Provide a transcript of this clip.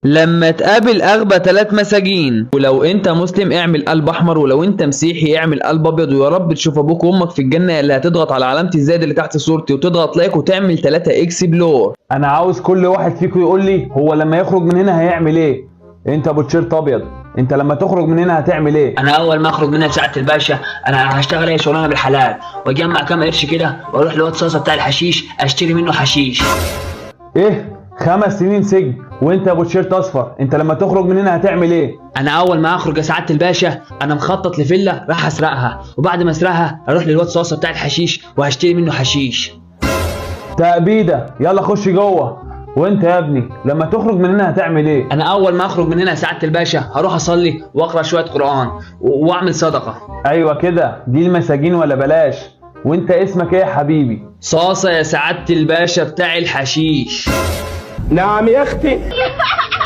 لما تقابل اغبى 3 مساجين، ولو انت مسلم اعمل قلب احمر، ولو انت مسيحي اعمل قلب ابيض، ويا رب تشوف ابوك وامك في الجنه، اللي هتضغط على علامه الزائد اللي تحت صورتي وتضغط لايك وتعمل 3 اكسبلور. انا عاوز كل واحد فيكم يقول لي هو لما يخرج من هنا هيعمل ايه. انت ابو تيشيرت ابيض، انت لما تخرج من هنا هتعمل ايه؟ انا اول ما اخرج منها سعاده الباشا انا هشتغل اي شغلانه بالحلال، واجمع كام قرش كده واروح لواد صاصه بتاع الحشيش اشتري منه حشيش. ايه 5 سنين سجن؟ وانت ابو تيشيرت اصفر، انت لما تخرج من هنا هتعمل ايه؟ انا اول ما اخرج يا سعاده الباشا انا مخطط لفيلا راح اسرقها، وبعد ما اسرقها اروح للواد صاصه بتاع الحشيش وهشتري منه حشيش. تأبيده، يلا خش جوه. وانت يا ابني لما تخرج من هنا هتعمل ايه؟ انا اول ما اخرج من هنا يا سعاده الباشا هروح اصلي واقرا شويه قران واعمل صدقه. ايوه كده، دي المساجين ولا بلاش؟ وانت اسمك ايه يا حبيبي؟ صاصه يا سعاده الباشا بتاع الحشيش. نعم يا اختي.